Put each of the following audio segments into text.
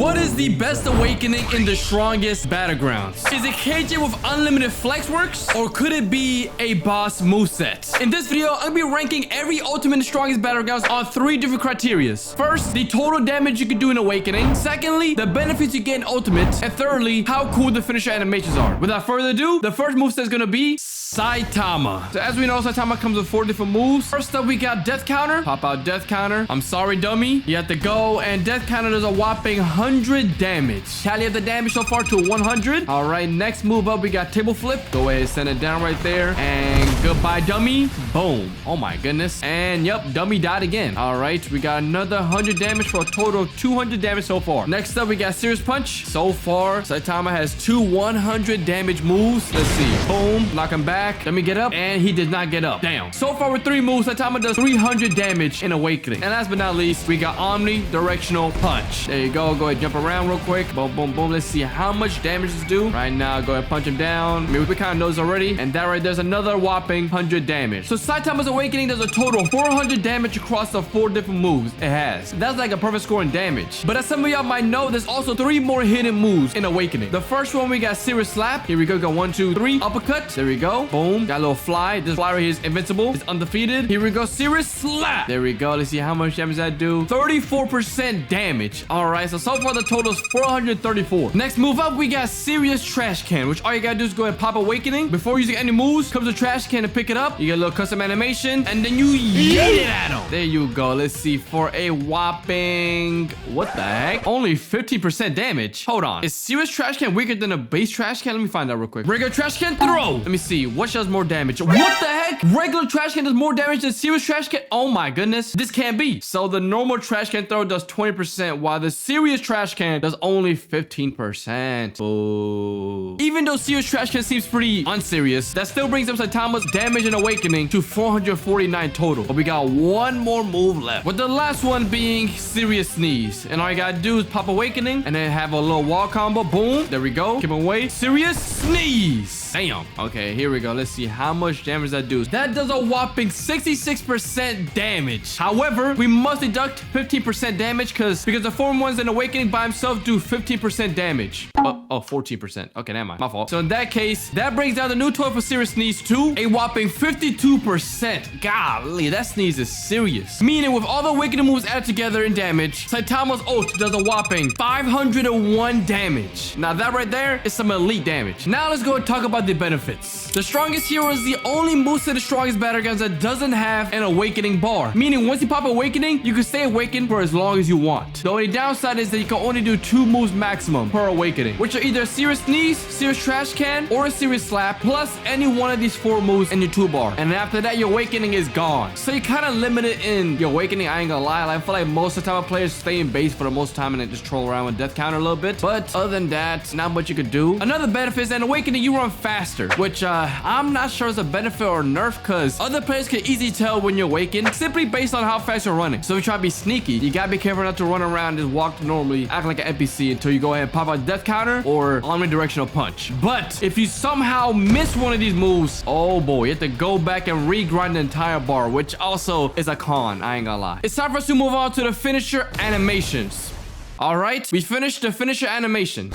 What is the best awakening in the strongest Battlegrounds? Is it KJ with unlimited flex works, or could it be a boss moveset? In this video, I'm gonna be ranking every ultimate in the strongest Battlegrounds on 3 different criteria. First, the total damage you can do in awakening. Secondly, the benefits you get in ultimate. And thirdly, how cool the finisher animations are. Without further ado, the first moveset is gonna be Saitama. So as we know, Saitama comes with 4 different moves. First up, we got Death Counter. Pop out Death Counter. I'm sorry, dummy. You have to go, and Death Counter does a whopping 100 damage. Tally up the damage so far to 100. All right, next move up, we got Table Flip. Go ahead, send it down right there. And goodbye, dummy. Boom. Oh my goodness. And yep, dummy died again. All right, we got another 100 damage for a total of 200 damage so far. Next up, we got Serious Punch. So far, Saitama has 2 100 damage moves. Let's see. Boom. Knock him back. Let me get up. And he did not get up. Damn. So far with 3 moves, Saitama does 300 damage in Awakening. And last but not least, we got Omnidirectional Punch. There you go. Go ahead, jump around real quick. Boom, boom, boom. Let's see how much damage this do. Right now, go ahead, punch him down. I mean, we kind of know this already. And that right there's another whopping 100 damage. So Saitama's Awakening does a total of 400 damage across the 4 different moves it has. That's like a perfect score in damage. But as some of y'all might know, there's also 3 more hidden moves in Awakening. The first one, we got Serious Slap. Here we go. Go 1, 2, 3. Uppercut. There we go. Boom. Got a little fly. This fly right here is invincible. It's undefeated. Here we go. Serious Slap. There we go. Let's see how much damage that do. 34% damage. All right. So far the total is 434. Next move up, we got Serious Trash Can, which all you gotta do is go ahead and pop Awakening. Before using any moves, comes a trash can to pick it up. You get a little custom animation, and then you yeet it at him. There you go. Let's see. For a whopping... what the heck? Only 15% damage. Hold on. Is Serious Trash Can weaker than a base trash can? Let me find out real quick. Regular Trash Can, throw. Let me see. What does more damage? What the heck? Regular Trash Can does more damage than Serious Trash Can? Oh my goodness. This can't be. So the normal Trash Can throw does 20%, while the Serious Trash Can does only 15%. Oh. Even though Serious Trash Can seems pretty unserious, that still brings up Saitama's damage and Awakening to 449 total. But we got 1 more move left, with the last one being Serious Sneeze. And all you gotta do is pop Awakening and then have a little wall combo. Boom. There we go. Keep him away. Serious Sneeze. Damn. Okay, here we go. Let's see how much damage that does. That does a whopping 66% damage. However, we must deduct 15% damage because the form ones in Awakening by himself do 15% damage. Oh, 14%. Okay, never mind. My fault. So in that case, that brings down the new total for Serious Sneeze to a whopping 52%. Golly, that sneeze is serious. Meaning with all the Awakening moves added together in damage, Saitama's ult does a whopping 501 damage. Now that right there is some elite damage. Now let's go and talk about the benefits. The strongest hero is the only moveset in the strongest Battlegrounds that doesn't have an Awakening bar. Meaning once you pop Awakening, you can stay awakened for as long as you want. The only downside is that you can only do 2 moves maximum per Awakening, which are either Serious Sneeze, Serious Trash Can, or a Serious Slap, plus any one of these 4 moves in your toolbar. And after that, your Awakening is gone. So you're kind of limited in your Awakening. I ain't gonna lie. I feel like most of the time players stay in base for the most time and they just troll around with Death Counter a little bit. But other than that, not much you could do. Another benefit is that in Awakening, you run faster, which I'm not sure is a benefit or nerf, because other players can easily tell when you're awakened simply based on how fast you're running. So if you try to be sneaky, you gotta be careful not to run around and just walk normally, act like an NPC until you go ahead and pop out Death Counter or Omnidirectional Punch. But if you somehow miss one of these moves, oh boy, you have to go back and regrind the entire bar, which also is a con. I ain't gonna lie. It's time for us to move on to the finisher animations. All right, we finished the finisher animations.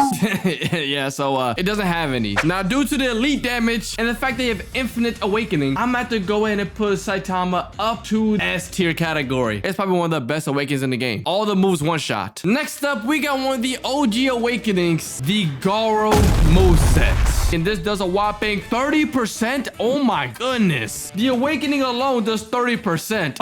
Yeah, so it doesn't have any. Now, due to the elite damage and the fact that you have infinite Awakening, I'm about to go ahead and put Saitama up to S tier category. It's probably one of the best Awakenings in the game. All the moves one shot. Next up, we got one of the OG Awakenings, the Garo moveset. And this does a whopping 30%. Oh my goodness. The Awakening alone does 30%.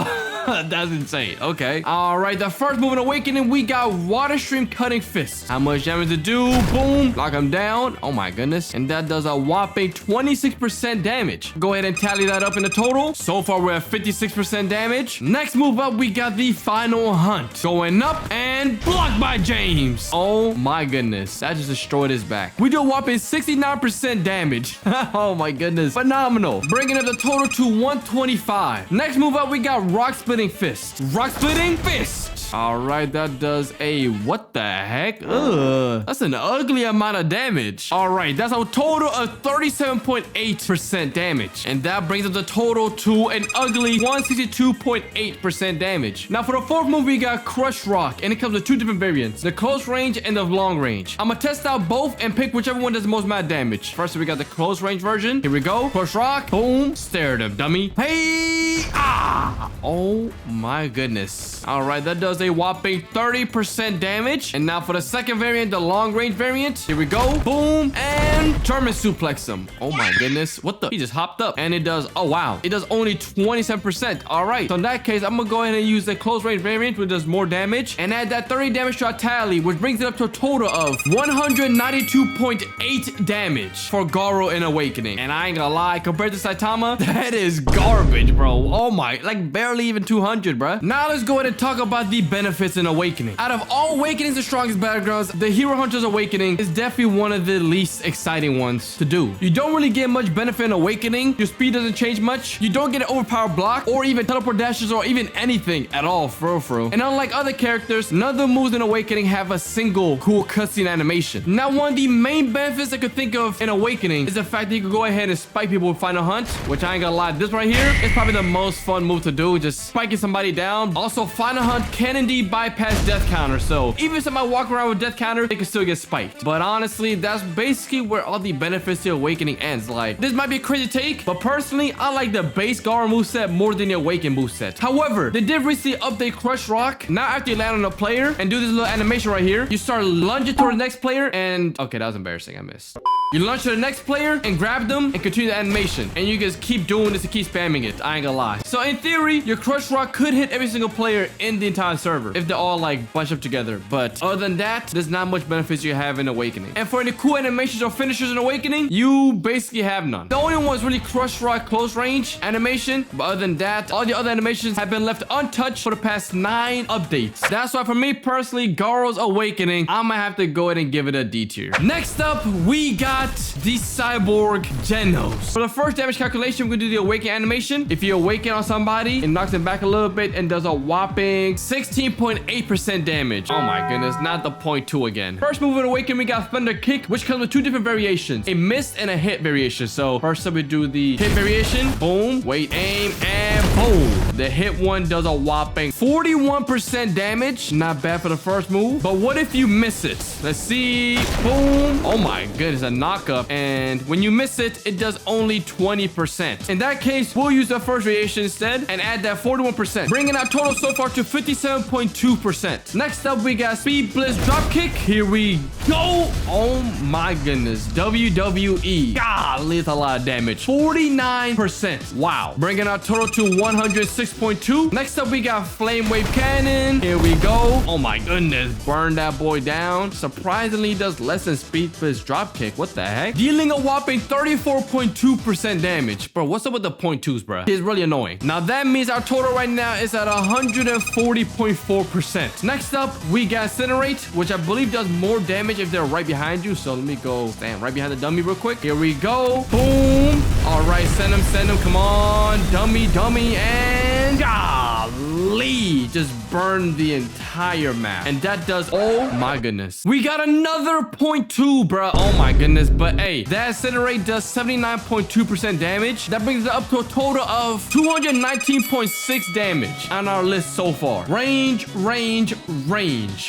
That's insane. Okay. All right, the first move in Awakening, we got Water Stream Cutting Fist. How much damage to do? Boom. Lock him down. Oh my goodness. And that does a whopping 26% damage. Go ahead and tally that up in the total. So far, we're at 56% damage. Next move up, we got the Final Hunt. Going up and blocked by James. Oh my goodness. That just destroyed his back. We do a whopping 69% damage. Oh my goodness. Phenomenal. Bringing up the total to 125. Next move up, we got Rock Splitting Fist. Rock Splitting Fist. All right, that does a what the heck? Ugh, that's an ugly amount of damage. All right, that's a total of 37.8% damage. And that brings up the total to an ugly 162.8% damage. Now, for the fourth move, we got Crush Rock. And it comes with two different variants, the close range and the long range. I'm gonna test out both and pick whichever one does the most mad damage. First, we got the close range version. Here we go. Crush Rock. Boom. Stare at him, dummy. Hey! Ah! Oh my goodness. All right, that does a whopping 30% damage. And now for the second variant, the long range variant. Here we go. Boom. And German suplex him. Oh my goodness. What the? He just hopped up. And it does, oh wow. It does only 27%. All right. So in that case, I'm gonna go ahead and use the close range variant, which does more damage. And add that 30 damage to our tally, which brings it up to a total of 192.8 damage for Garo in Awakening. And I ain't gonna lie, compared to Saitama, that is garbage, bro. Oh my, like barely even 200, bro. Now let's go ahead and talk about the benefits in Awakening. Out of all Awakenings, the strongest Battlegrounds, the Hero Hunter's Awakening is definitely one of the least exciting ones to do. You don't really get much benefit in Awakening. Your speed doesn't change much. You don't get an overpowered block or even teleport dashes or even anything at all, for real. And unlike other characters, none of the moves in Awakening have a single cool cutscene animation. Now, one of the main benefits I could think of in Awakening is the fact that you can go ahead and spike people with Final Hunt, which I ain't gonna lie, this right here is probably the most fun move to do, just spiking somebody down. Also, Final Hunt can indeed bypass death counter, so even if somebody walk around with death counter, they can still get spiked. But honestly, that's basically where all the benefits to Awakening ends. Like, this might be a crazy take, but personally, I like the base Garo moveset more than the Awaken moveset. However, they did recently update Crush Rock. Now after you land on a player and do this little animation right here, you start lunging toward the next player and... okay, that was embarrassing. I missed. You launch to the next player and grab them and continue the animation. And you just keep doing this and keep spamming it. I ain't gonna lie. So in theory, your Crush Rock could hit every single player in the entire server if they're all like bunched up together. But other than that, there's not much benefits you have in Awakening. And for any cool animations or finishers in Awakening, you basically have none. The only one is really Crush Rock close range animation. But other than that, all the other animations have been left untouched for the past 9 updates. That's why for me personally, Garo's Awakening, I'm gonna have to go ahead and give it a D tier. Next up, we got the Cyborg Genos. For the first damage calculation, we're gonna do the Awaken animation. If you awaken on somebody, it knocks them back a little bit and does a whopping 16.8% damage. Oh my goodness, not the 0.2 again. First move in Awaken, we got Thunder Kick, which comes with 2 different variations, a miss and a hit variation. So first up, we do the hit variation. Boom, wait, aim, and boom. The hit one does a whopping 41% damage. Not bad for the first move. But what if you miss it? Let's see. Boom. Oh my goodness, a knockup. And when you miss it, it does only 20%. In that case, we'll use the first variation instead and add that 41%, bringing our total so far to 57.2%. Next up, we got Speed Blitz Dropkick. Here we go. Oh my goodness. WWE. Golly, it's a lot of damage. 49%. Wow. Bringing our total to 106.2. Next up, we got Flame Wave Cannon. Here we go. Oh my goodness. Burn that boy down. Surprisingly, does less than Speed Blitz Dropkick. What the heck? Dealing a whopping 34.2% damage. Bro, what's up with the 0.2s, bro? It's really annoying. Now, that means our total right now is at 140.4%. Next up, we got Incinerate, which I believe does more damage if they're right behind you. So let me go stand right behind the dummy real quick. Here we go. Boom. All right, send him. Come on. Dummy, and golly, just burn the entire map. And that does, oh my goodness. We got another 0.2, bro. Oh my goodness. But hey, that Incinerate does 79.2% damage. That brings it up to a total of 219.6 damage on our list so far. Range.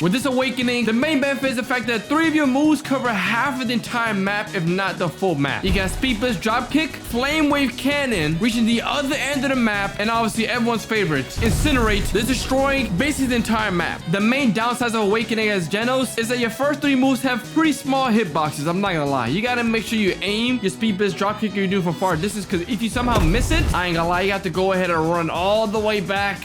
With this Awakening, the main benefit is the fact that 3 of your moves cover half of the entire map, if not the full map. You got Speed Blitz Dropkick, Flame Wave Cannon, reaching the other end of the map, and obviously everyone's favorite, Incinerate. This is destroying basically the entire map. The main downsides of Awakening as Genos is that your first 3 moves have pretty small hitboxes. I'm not gonna lie. You gotta make sure you aim your Speed Blitz Dropkick you're doing from far distance, because if you somehow miss it, I ain't gonna lie, you have to go ahead and run all the way back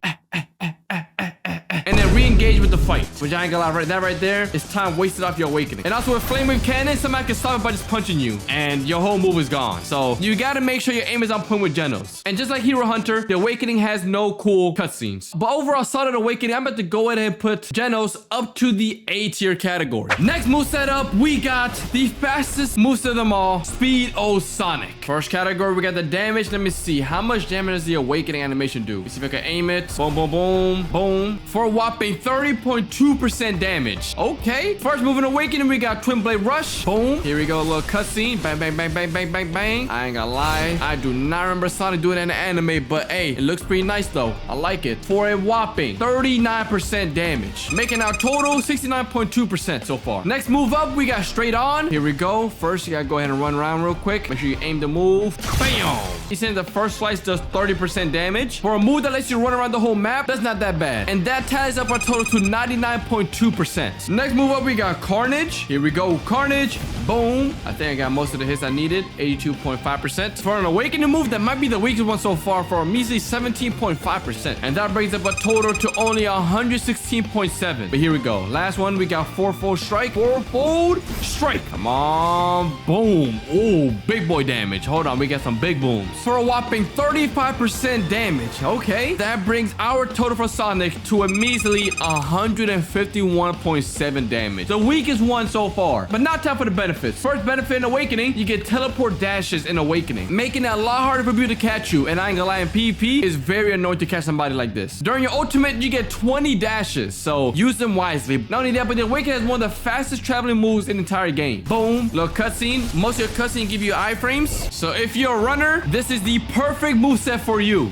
and then re-engage with the fight, which I ain't gonna lie, right, that right there is time wasted off your Awakening. And also with Flame Wave Cannon, somebody can stop it by just punching you and your whole move is gone. So you gotta make sure your aim is on point with Genos. And just like Hero Hunter, the Awakening has no cool cutscenes. But overall, solid Awakening, I'm about to go ahead and put Genos up to the A tier category. Next move setup, we got the fastest moveset of them all, Speed O Sonic. First category, we got the damage. Let me see, how much damage does the Awakening animation do? Let's see if I can aim it. Boom, boom, boom, boom. For a whopping 30.2% damage. Okay. First move in Awakening, we got Twin Blade Rush. Boom. Here we go. A little cutscene. Bang, bang, bang, bang, bang, bang, bang. I ain't gonna lie. I do not remember Sonic doing that in the anime, but hey, it looks pretty nice though. I like it. For a whopping 39% damage. Making our total 69.2% so far. Next move up, we got Straight On. Here we go. First, you gotta go ahead and run around real quick. Make sure you aim the move. Bam! He's saying the first slice does 30% damage. For a move that lets you run around the whole map, that's not that bad. And that tallies up our total to 99.2%. Next move up, we got Carnage. Here we go. Carnage. Boom. I think I got most of the hits I needed. 82.5%. For an Awakening move, that might be the weakest one so far for a measly 17.5%. And that brings up a total to only 116.7. But here we go. Last one, we got Fourfold Strike. Fourfold Strike. Come on. Boom. Oh, big boy damage. Hold on. We got some big booms. For a whopping 35% damage. Okay. That brings our total for Sonic to a measly 151.7 damage. The weakest one so far. But not time for the benefits. First benefit in Awakening, you get teleport dashes in Awakening, making it a lot harder for people to catch you. And I ain't gonna lie, in PvP, it's very annoying to catch somebody like this. During your ultimate, you get 20 dashes, so use them wisely. Not only that, but the Awakening has one of the fastest traveling moves in the entire game. Boom. Little cutscene. Most of your cutscene give you iframes. So if you're a runner, this is the perfect moveset for you.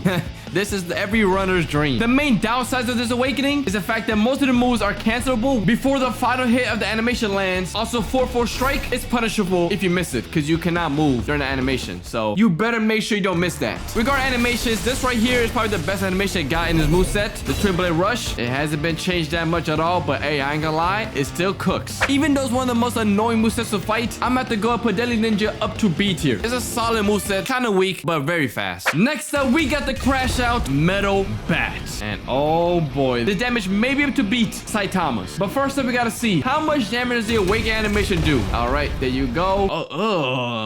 This is every runner's dream. The main downsides of this Awakening is the fact that most of the moves are cancelable before the final hit of the animation lands. Also, 4-4 Strike is punishable if you miss it, because you cannot move during the animation. So you better make sure you don't miss that. Regarding animations, this right here is probably the best animation it got in this moveset. The Twin Blade Rush. It hasn't been changed that much at all, but hey, I ain't gonna lie, it still cooks. Even though it's one of the most annoying movesets to fight, I'm gonna have to go and put Deadly Ninja up to B tier. It's a solid moveset, kind of weak, but very fast. Next up, we got the Crash Out Metal Bat. And oh boy, the damage may be able to beat Saitama's. But first up, we gotta see how much damage does the Awakening animation do. All right, there you go.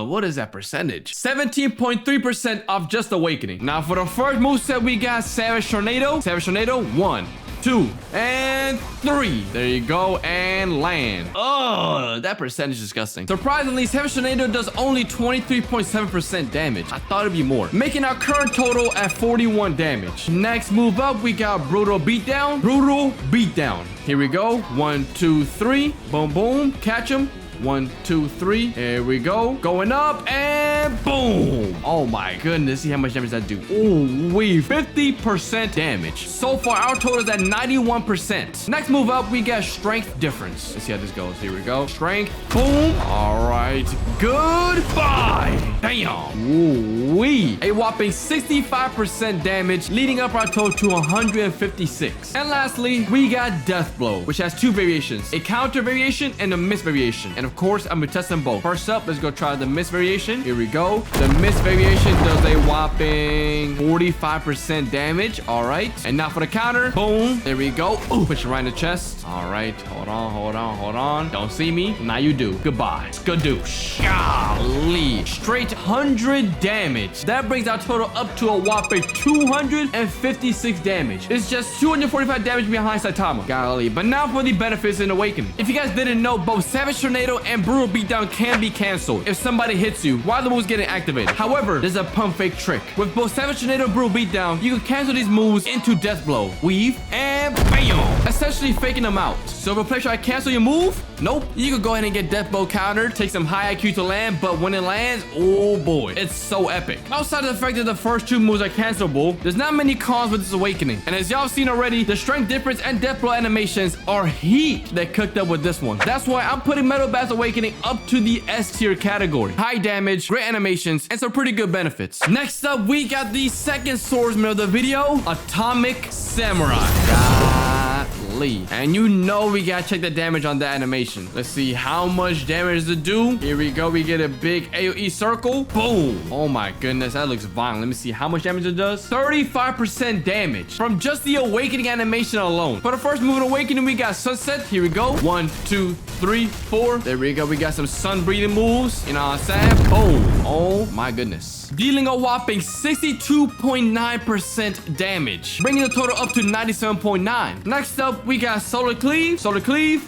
What is that percentage? 17.3% off just Awakening. Now for the first moveset, we got Savage Tornado. Savage Tornado, 1, 2, and 3. There you go, and land. Oh, that percentage is disgusting. Surprisingly, Savage Tornado does only 23.7% damage. I thought it'd be more, making our current total at 41 damage. Next move up, we got Brutal Beatdown. Brutal Beatdown. Here we go. 1, 2, 3. Boom, boom. Catch him. 1, 2, 3. Here we go. Going up and boom. Oh my goodness. See how much damage that do. Ooh, 50% damage. So far, our total is at 91%. Next move up, we got Strength Difference. Let's see how this goes. Here we go. Strength. Boom. All right. Goodbye. Bam. Ooh, wee. A whopping 65% damage, leading up our total to 156. And lastly, we got Death Blow, which has two variations, a counter variation and a miss variation. And of course, I'm gonna test them both. First up, let's go try the miss variation. Here we go. The miss variation does a whopping 45% damage. All right. And now for the counter. Boom. There we go. Ooh, push it right in the chest. All right. Hold on, hold on, hold on. Don't see me. Now you do. Goodbye. Skadoosh. Golly. Straight 100 damage. That brings our total up to a whopping 256 damage. It's just 245 damage behind Saitama. Golly. But now for the benefits in Awakening. If you guys didn't know, both Savage Tornado and Brutal Beatdown can be canceled if somebody hits you while the move's getting activated. However, there's a pump fake trick. With both Savage Tornado and Brutal Beatdown, you can cancel these moves into Death Blow, weave, and bam! Essentially faking them out. So if a player try to cancel your move, nope. You can go ahead and get Death Blow countered, take some high IQ to land, but when it lands, oh boy, it's so epic. Outside of the fact that the first two moves are cancelable, there's not many cons with this Awakening. And as y'all seen already, the Strength Difference and Death Blow animations are heat that cooked up with this one. That's why I'm putting Metal Bat's Awakening up to the S tier category. High damage, great animations, and some pretty good benefits. Next up, we got the second swordsman of the video, Atomic Samurai. Golly. And you know we gotta check the damage on that animation. Let's see how much damage does it do. Here we go. We get a big AoE circle. Boom. Oh my goodness, that looks violent. Let me see how much damage it does. 35% damage from just the Awakening animation alone. For the first move in Awakening, we got Sunset. Here we go. 1, 2, 3, 4. There we go. We got some sun breathing moves. You know what I'm saying? Boom. Oh my goodness. Dealing a whopping 62.9% damage, bringing the total up to 97.9. Next up, we got Solar Cleave. Solar Cleave.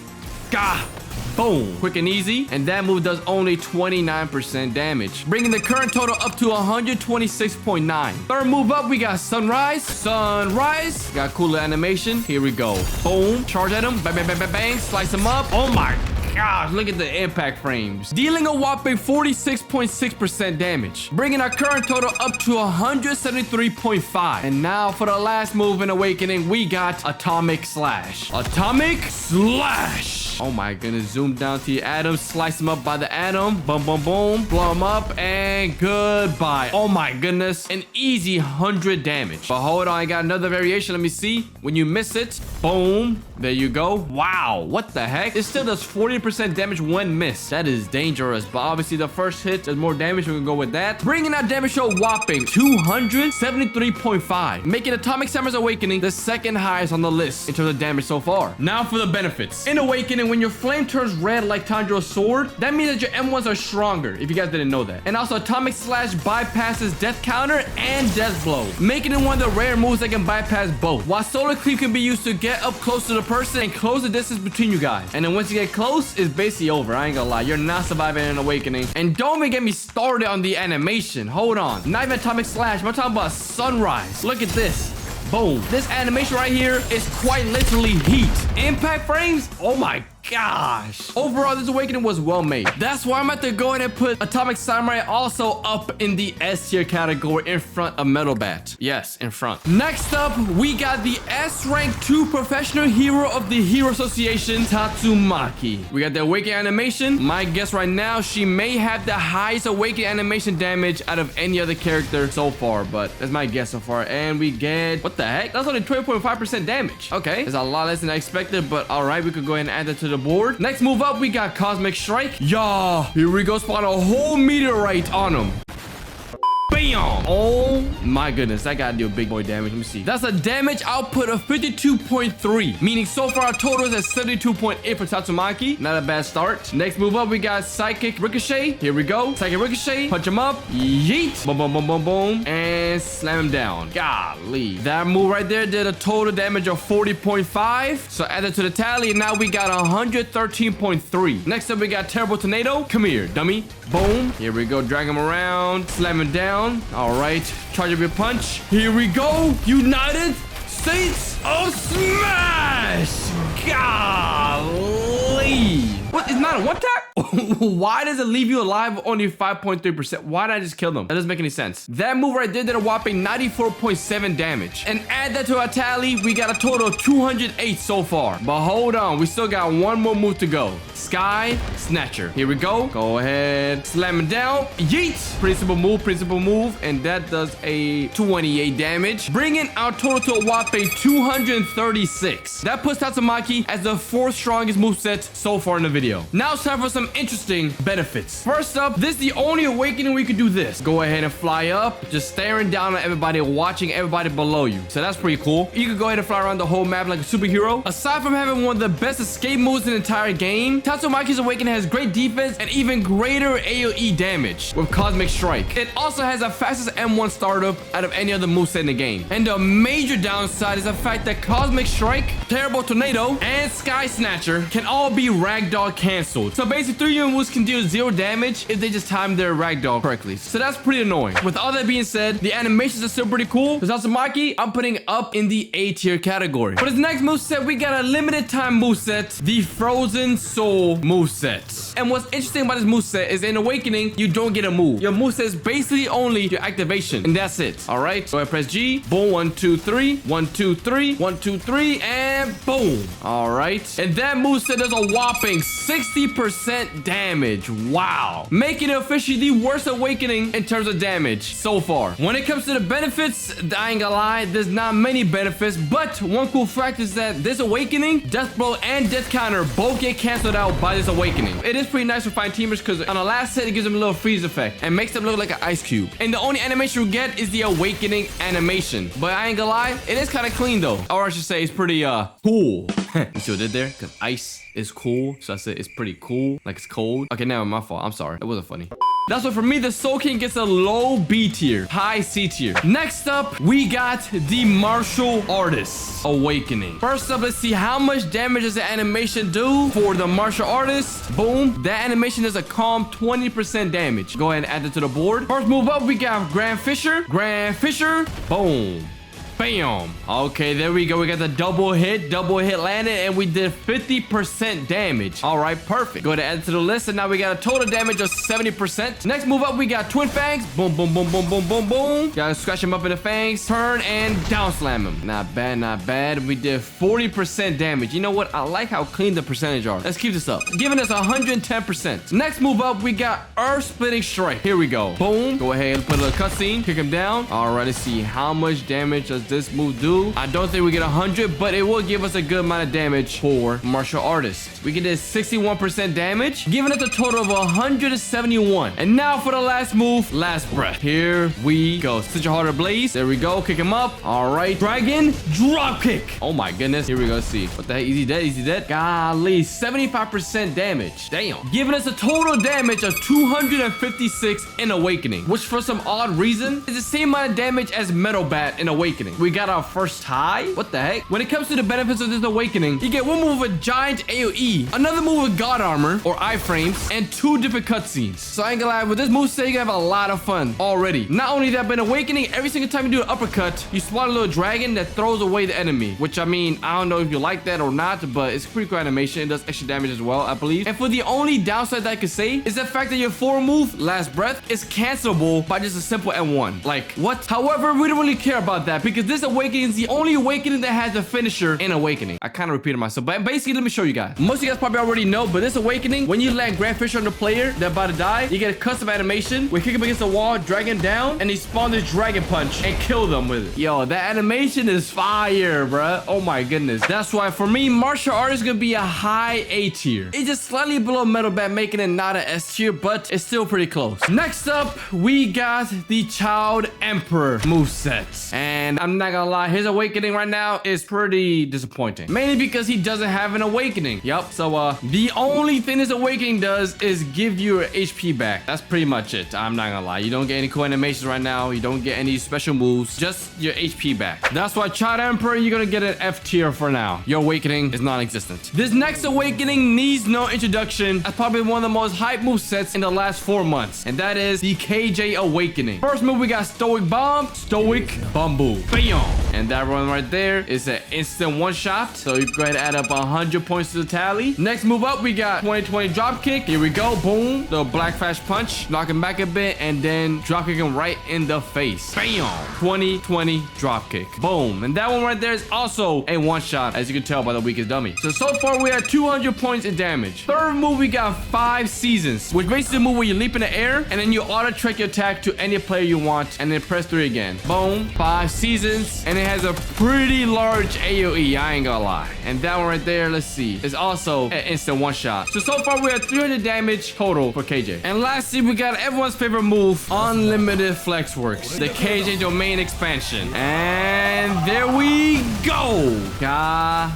Gah. Boom. Quick and easy. And that move does only 29% damage, bringing the current total up to 126.9. Third move up, we got Sunrise. Sunrise. Got cooler animation. Here we go. Boom. Charge at him. Bang, bang, bang, bang, bang. Slice him up. Oh my gosh, look at the impact frames. Dealing a whopping 46.6% damage, bringing our current total up to 173.5. And now for the last move in Awakening, we got Atomic Slash. Atomic Slash. Oh my goodness. Zoom down to your atoms. Slice them up by the atom. Boom, boom, boom. Blow them up. And goodbye. Oh my goodness. An easy 100 damage. But hold on. I got another variation. Let me see. When you miss it. Boom. There you go. Wow. What the heck? It still does 40% damage when missed. That is dangerous. But obviously the first hit does more damage. We're gonna go with that. Bringing our damage to a whopping 273.5. Making Atomic Summer's Awakening the second highest on the list in terms of damage so far. Now for the benefits. In Awakening, when your flame turns red like Tanjiro's sword, that means that your M1s are stronger, if you guys didn't know that. And also Atomic Slash bypasses Death Counter and Death Blow, making it one of the rare moves that can bypass both. While Solar Cleave can be used to get up close to the person and close the distance between you guys. And then once you get close, it's basically over. I ain't gonna lie. You're not surviving an Awakening. And don't even get me started on the animation. Hold on. Not even Atomic Slash. I'm talking about Sunrise. Look at this. Boom. This animation right here is quite literally heat. Impact frames? Oh my gosh. Overall, this Awakening was well made. That's why I'm about to go ahead and put Atomic Samurai also up in the S tier category in front of Metal Bat. Yes, in front. Next up, we got the S rank 2 professional hero of the Hero Association, Tatsumaki. We got the Awakening animation. My guess right now, she may have the highest Awakening animation damage out of any other character so far, but that's my guess so far. And we get, what the heck? That's only 12.5% damage. Okay, it's a lot less than I expected, but all right, we could go ahead and add that to the board. Next move up, we got Cosmic Strike. Yeah, here we go. Spawn a whole meteorite on him. Bam! Oh my goodness, that gotta do a big boy damage. Let me see. That's a damage output of 52.3, meaning so far our total is at 72.8 for Tatsumaki. Not a bad start. Next move up, we got Psychic Ricochet. Here we go. Psychic Ricochet. Punch him up. Yeet. Boom, boom, boom, boom, boom. And slam him down. Golly. That move right there did a total damage of 40.5. So add that to the tally, and now we got 113.3. Next up, we got Terrible Tornado. Come here, dummy. Boom. Here we go. Drag him around. Slam him down. All right, charge up your punch. Here we go. United States of Smash. Golly. What? It's not a one tap? Why does it leave you alive with only 5.3%? Why did I just kill them? That doesn't make any sense. That move right there did a whopping 94.7 damage. And add that to our tally, we got a total of 208 so far. But hold on, we still got one more move to go. Sky Snatcher. Here we go. Go ahead. Slam it down. Yeet. Pretty simple move, pretty simple move. And that does a 28 damage, bringing our total to a whopping 236. That puts Tatsumaki as the 4th strongest moveset so far in the video. Now it's time for some interesting benefits. First up, this is the only Awakening where you can do this. Go ahead and fly up, just staring down at everybody, watching everybody below you. So that's pretty cool. You can go ahead and fly around the whole map like a superhero. Aside from having one of the best escape moves in the entire game, Tatsumaki's Awakening has great defense and even greater AoE damage with Cosmic Strike. It also has the fastest M1 startup out of any other moveset in the game. And the major downside is the fact that Cosmic Strike, Terrible Tornado, and Sky Snatcher can all be ragdoll canceled. So basically 3 unit moves can deal 0 damage if they just time their ragdoll correctly. So that's pretty annoying. With all that being said, the animations are still pretty cool. For Tatsumaki, I'm putting up in the A tier category. For this next moveset, we got a limited time moveset, the Frozen Soul moveset. And what's interesting about this moveset is in Awakening, you don't get a move. Your moveset is basically only your activation, and that's it. All right, so I press G, boom, 1, 2, 3, 1, 2, 3, 1, 2, 3, and boom. All right, and that moveset does a whopping 60% damage. Wow, making it officially the worst Awakening in terms of damage so far. When it comes to the benefits, I ain't gonna lie, there's not many benefits, but one cool fact is that this Awakening, Death Blow and Death Counter both get canceled out by this Awakening. It is pretty nice for fine teamers because on the last hit, it gives them a little freeze effect and makes them look like an ice cube. And the only animation you get is the Awakening animation. But I ain't gonna lie, it is kind of clean though. Or I should say it's pretty cool. You see what I did there? Because ice is cool. So I said it's pretty cool. Like it's cold. Okay, now my fault. I'm sorry. It wasn't funny. That's why for me, the Soul King gets a low B tier, high C tier. Next up, we got the Martial Artist Awakening. First up, let's see how much damage does the animation do for the Martial Artist. Boom. That animation does a calm 20% damage. Go ahead and add it to the board. First move up, we got Grand Fisher. Grand Fisher. Boom. Bam. Okay, there we go. We got the double hit landed, and we did 50% damage. All right, perfect. Go ahead and add it to the list, and now we got a total damage of 70%. Next move up, we got Twin Fangs. Boom, boom, boom, boom, boom, boom, boom. Gotta scratch him up in the fangs. Turn and down slam him. Not bad, not bad. We did 40% damage. You know what? I like how clean the percentage are. Let's keep this up. Giving us 110%. Next move up, we got Earth Splitting Strike. Here we go. Boom. Go ahead and put a little cutscene. Kick him down. All right, let's see how much damage does this move do. I don't think we get 100, but it will give us a good amount of damage for Martial Artist. We get 61% damage, giving us a total of 171. And now for the last move, Last Breath. Here we go. Such a harder blaze. There we go. Kick him up. All right. Dragon drop kick. Oh my goodness. Here we go. See what the heck? Easy dead. Easy dead. Golly, 75% damage. Damn. Giving us a total damage of 256 in Awakening, which for some odd reason is the same amount of damage as Metal Bat in Awakening. We got our first high. What the heck? When it comes to the benefits of this Awakening, you get one move with giant AoE, another move with God Armor or iframes, and 2 different cutscenes. So I ain't gonna lie, with this moveset, you can have a lot of fun already. Not only that, but in Awakening, every single time you do an uppercut, you spawn a little dragon that throws away the enemy, which I mean, I don't know if you like that or not, but it's a pretty cool animation. It does extra damage as well, I believe. And for the only downside that I could say is the fact that your 4 move, Last Breath, is cancelable by just a simple N1. Like, what? However, we don't really care about that because this Awakening is the only Awakening that has a finisher in Awakening. I kind of repeated myself, but basically, let me show you guys. Most of you guys probably already know, but this Awakening, when you land Grand Fisher on the player that's about to die, you get a custom animation where you kick him against the wall, drag him down, and he spawn this Dragon Punch and kill them with it. Yo, that animation is fire, bruh. Oh my goodness. That's why for me, Martial Artist is gonna be a high A tier. It's just slightly below Metal Bat, making it not an S tier, but it's still pretty close. Next up, we got the Child Emperor moveset. And I'm not gonna lie, his Awakening right now is pretty disappointing. Mainly because he doesn't have an Awakening. Yup, so the only thing this Awakening does is give you your HP back. That's pretty much it. I'm not gonna lie. You don't get any cool animations right now. You don't get any special moves. Just your HP back. That's why Child Emperor, you're gonna get an F tier for now. Your Awakening is non-existent. This next Awakening needs no introduction. That's probably one of the most hype movesets in the last 4 months. And that is the KJ Awakening. First move, we got Stoic Bomb, Stoic Bamboo. Bam! And that one right there is an instant one-shot. So you go ahead and add up 100 points to the tally. Next move up, we got 2020 drop kick. Here we go. Boom. The black flash punch. Knock him back a bit and then drop kick him right in the face. Bam. 2020 drop kick. Boom. And that one right there is also a one-shot, as you can tell by the weakest dummy. So far, we have 200 points in damage. Third move, we got 5 seasons, which basically a move where you leap in the air and then you auto-track your attack to any player you want and then press 3 again. Boom. 5 seasons. And it has a pretty large AoE, I ain't gonna lie. And that one right there, let's see, is also an instant one-shot. So far, we have 300 damage total for KJ. And lastly, we got everyone's favorite move, Unlimited Flex Works, the KJ Domain expansion. And there we go. Golly.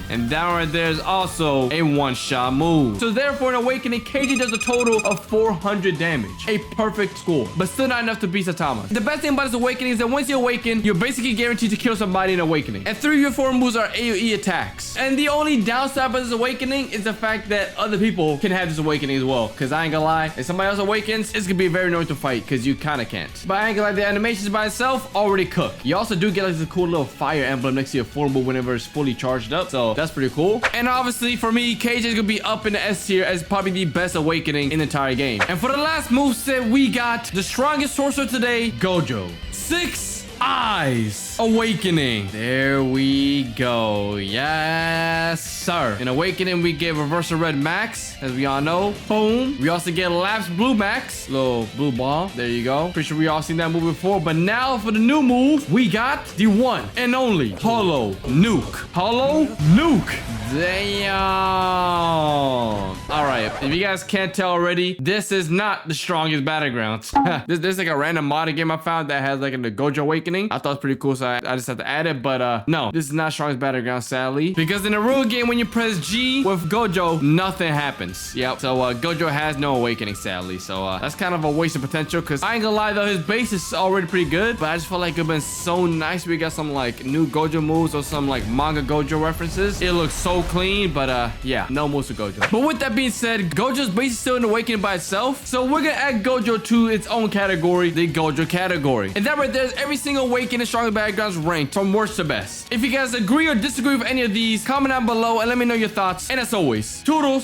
And that right there is also a one-shot move. So therefore, in Awakening, KJ does a total of 400 damage. A perfect score, but still not enough to beat Satama. The best thing about this Awakening is that once you awaken, you're basically guaranteed to kill somebody in Awakening. And 3 of your 4 moves are AoE attacks. And the only downside about this Awakening is the fact that other people can have this Awakening as well. Because I ain't gonna lie, if somebody else awakens, it's gonna be very annoying to fight because you kind of can't. But I ain't gonna lie, the animations by itself already cook. You also do get like this cool little fire emblem next to your 4 move whenever it's fully charged up, so that's pretty cool. And obviously for me, KJ is gonna be up in the S tier as probably the best Awakening in the entire game. And for the last moveset, we got the strongest sorcerer today, Gojo. 6 Eyes Awakening. There we go. Yes, sir. In Awakening, we get Reversal Red Max, as we all know. Boom. We also get Lapse Blue Max. Little blue ball. There you go. Pretty sure we all seen that move before. But now for the new move, we got the one and only Hollow Nuke. Hollow Nuke. Damn. All right. If you guys can't tell already, this is not the strongest Battlegrounds. This is like a random modded game I found that has like a Gojo Awakening. Awakening. I thought it was pretty cool, so I just had to add it. But no, this is not Strongest Battleground, sadly. Because in a real game, when you press G with Gojo, nothing happens. Yep. So Gojo has no Awakening, sadly. So that's kind of a waste of potential. Because I ain't gonna lie, though, his base is already pretty good. But I just felt like it would have been so nice if we got some like new Gojo moves or some like manga Gojo references. It looks so clean. But yeah, no moves to Gojo. But with that being said, Gojo's base is still in Awakening by itself. So we're gonna add Gojo to its own category, the Gojo category. And that right there is every single Awakening Strongest Battlegrounds ranked from worst to best. If you guys agree or disagree with any of these, comment down below and let me know your thoughts. And as always, toodles!